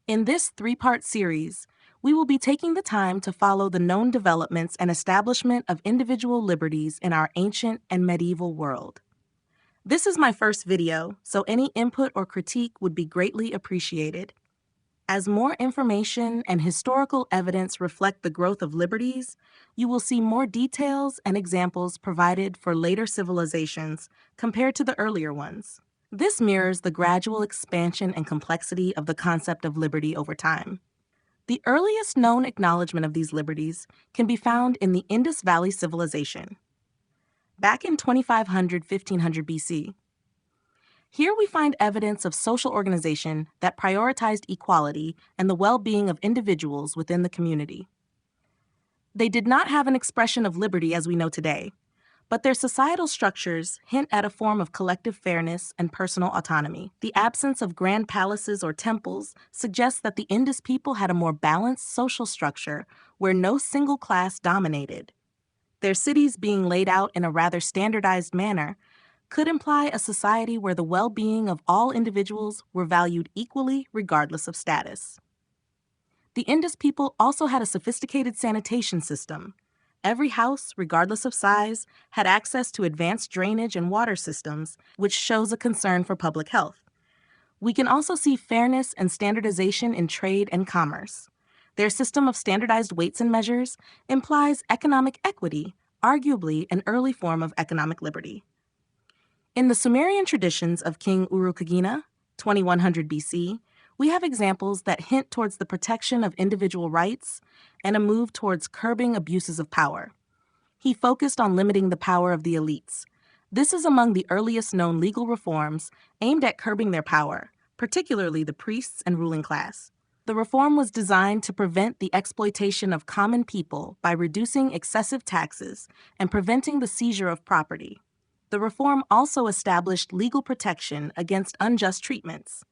In this three-part series, we will be taking the time to follow the known developments and establishment of individual liberties in our ancient and medieval world. This is my first video, so any input or critique would be greatly appreciated. As more information and historical evidence reflect the growth of liberties, you will see more details and examples provided for later civilizations compared to the earlier ones. This mirrors the gradual expansion and complexity of the concept of liberty over time. The earliest known acknowledgement of these liberties can be found in the Indus Valley civilization, back in 2500–1500 BC. Here we find evidence of social organization that prioritized equality and the well-being of individuals within the community. They did not have an expression of liberty as we know today, but their societal structures hint at a form of collective fairness and personal autonomy. The absence of grand palaces or temples suggests that the Indus people had a more balanced social structure where no single class dominated. Their cities being laid out in a rather standardized manner could imply a society where the well-being of all individuals were valued equally regardless of status. The Indus people also had a sophisticated sanitation system. Every house, regardless of size, had access to advanced drainage and water systems, which shows a concern for public health. We can also see fairness and standardization in trade and commerce. Their system of standardized weights and measures implies economic equity, arguably an early form of economic liberty. In the Sumerian traditions of King Urukagina, 2100 BC, we have examples that hint towards the protection of individual rights and a move towards curbing abuses of power. He focused on limiting the power of the elites. This is among the earliest known legal reforms aimed at curbing their power, particularly the priests and ruling class. The reform was designed to prevent the exploitation of common people by reducing excessive taxes and preventing the seizure of property. The reform also established legal protection against unjust treatments.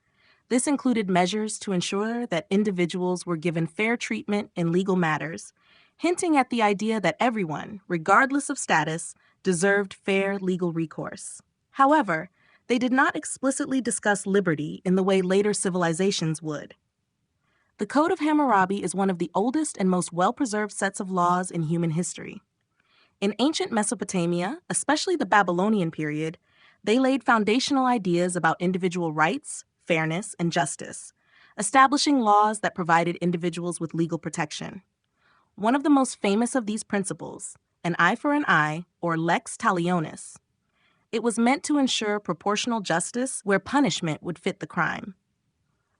This included measures to ensure that individuals were given fair treatment in legal matters, hinting at the idea that everyone, regardless of status, deserved fair legal recourse. However, they did not explicitly discuss liberty in the way later civilizations would. The Code of Hammurabi is one of the oldest and most well-preserved sets of laws in human history. In ancient Mesopotamia, especially the Babylonian period, they laid foundational ideas about individual rights, fairness, and justice, establishing laws that provided individuals with legal protection. One of the most famous of these principles, an eye for an eye, or lex talionis. It was meant to ensure proportional justice where punishment would fit the crime.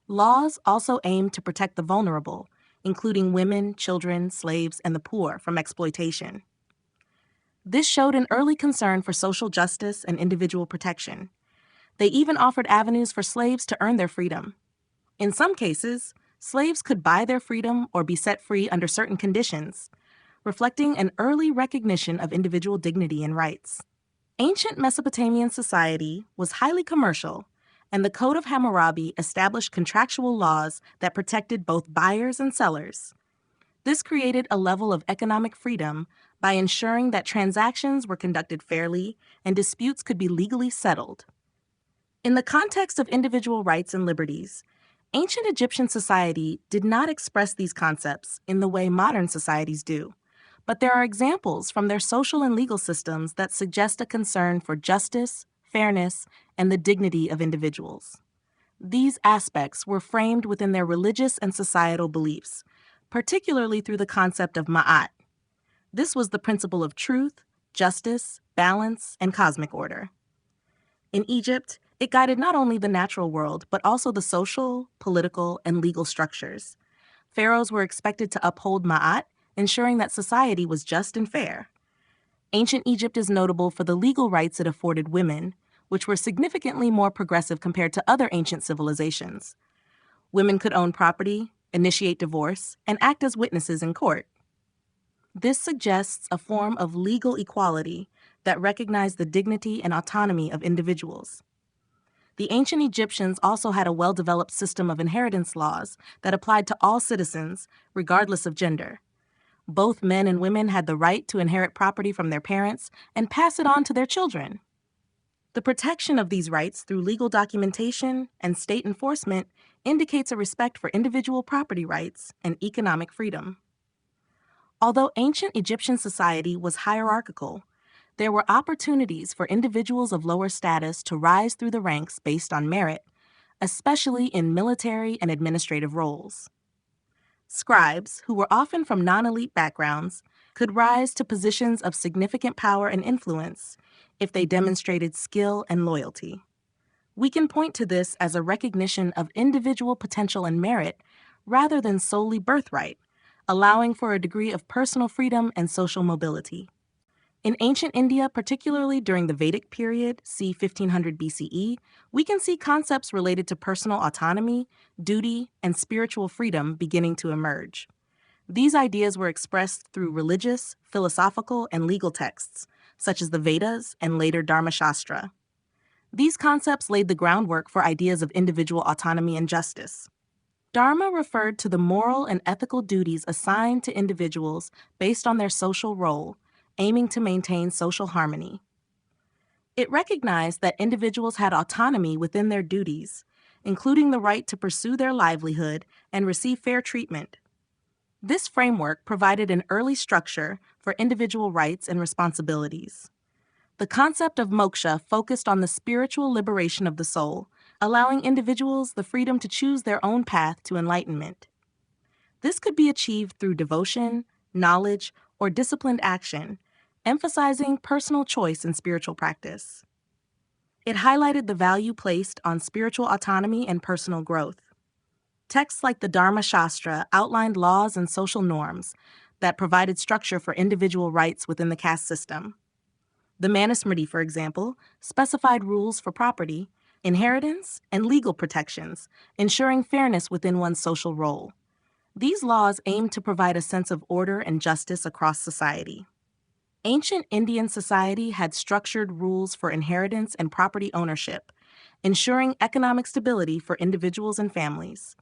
Laws also aimed to protect the vulnerable, including women, children, slaves, and the poor, from exploitation. This showed an early concern for social justice and individual protection. They even offered avenues for slaves to earn their freedom. In some cases, slaves could buy their freedom or be set free under certain conditions, reflecting an early recognition of individual dignity and rights. Ancient Mesopotamian society was highly commercial, and the Code of Hammurabi established contractual laws that protected both buyers and sellers. This created a level of economic freedom by ensuring that transactions were conducted fairly and disputes could be legally settled. In the context of individual rights and liberties, ancient Egyptian society did not express these concepts in the way modern societies do, but there are examples from their social and legal systems that suggest a concern for justice, fairness, and the dignity of individuals. These aspects were framed within their religious and societal beliefs, particularly through the concept of ma'at. This was the principle of truth, justice, balance, and cosmic order. In Egypt, it guided not only the natural world, but also the social, political, and legal structures. Pharaohs were expected to uphold ma'at, ensuring that society was just and fair. Ancient Egypt is notable for the legal rights it afforded women, which were significantly more progressive compared to other ancient civilizations. Women could own property, initiate divorce, and act as witnesses in court. This suggests a form of legal equality that recognized the dignity and autonomy of individuals. The ancient Egyptians also had a well-developed system of inheritance laws that applied to all citizens, regardless of gender. Both men and women had the right to inherit property from their parents and pass it on to their children. The protection of these rights through legal documentation and state enforcement indicates a respect for individual property rights and economic freedom. Although ancient Egyptian society was hierarchical, there were opportunities for individuals of lower status to rise through the ranks based on merit, especially in military and administrative roles. Scribes, who were often from non-elite backgrounds, could rise to positions of significant power and influence if they demonstrated skill and loyalty. We can point to this as a recognition of individual potential and merit rather than solely birthright, allowing for a degree of personal freedom and social mobility. In ancient India, particularly during the Vedic period, c. 1500 BCE, we can see concepts related to personal autonomy, duty, and spiritual freedom beginning to emerge. These ideas were expressed through religious, philosophical, and legal texts, such as the Vedas and later Dharmashastra. These concepts laid the groundwork for ideas of individual autonomy and justice. Dharma referred to the moral and ethical duties assigned to individuals based on their social role, aiming to maintain social harmony. It recognized that individuals had autonomy within their duties, including the right to pursue their livelihood and receive fair treatment. This framework provided an early structure for individual rights and responsibilities. The concept of moksha focused on the spiritual liberation of the soul, allowing individuals the freedom to choose their own path to enlightenment. This could be achieved through devotion, knowledge, or disciplined action, emphasizing personal choice in spiritual practice. It highlighted the value placed on spiritual autonomy and personal growth. Texts like the Dharma Shastra outlined laws and social norms that provided structure for individual rights within the caste system. The Manusmriti, for example, specified rules for property, inheritance, and legal protections, ensuring fairness within one's social role. These laws aimed to provide a sense of order and justice across society. Ancient Indian society had structured rules for inheritance and property ownership, ensuring economic stability for individuals and families.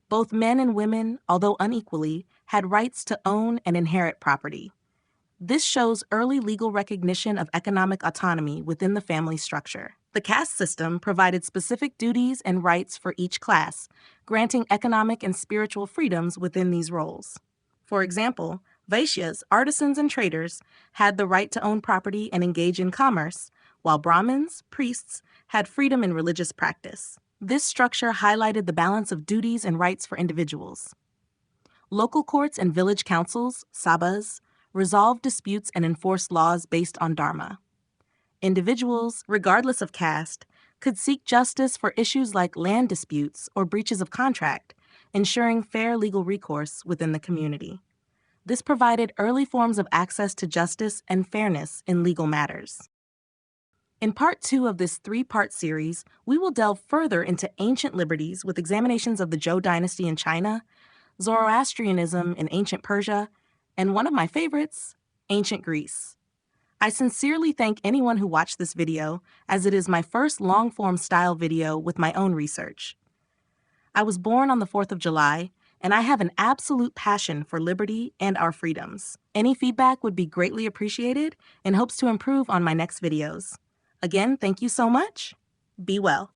Both men and women, although unequally, had rights to own and inherit property. This shows early legal recognition of economic autonomy within the family structure. The caste system provided specific duties and rights for each class, granting economic and spiritual freedoms within these roles. For example, Vaishyas, artisans and traders, had the right to own property and engage in commerce, while Brahmins, priests, had freedom in religious practice. This structure highlighted the balance of duties and rights for individuals. Local courts and village councils, sabhas, resolved disputes and enforced laws based on dharma. Individuals, regardless of caste, could seek justice for issues like land disputes or breaches of contract, ensuring fair legal recourse within the community. This provided early forms of access to justice and fairness in legal matters. In part 2 of this 3-part series, we will delve further into ancient liberties with examinations of the Zhou dynasty in China, Zoroastrianism in ancient Persia, and one of my favorites, ancient Greece. I sincerely thank anyone who watched this video, as it is my first long-form style video with my own research. I was born on the 4th of July, and I have an absolute passion for liberty and our freedoms. Any feedback would be greatly appreciated in hopes to improve on my next videos. Again, thank you so much. Be well.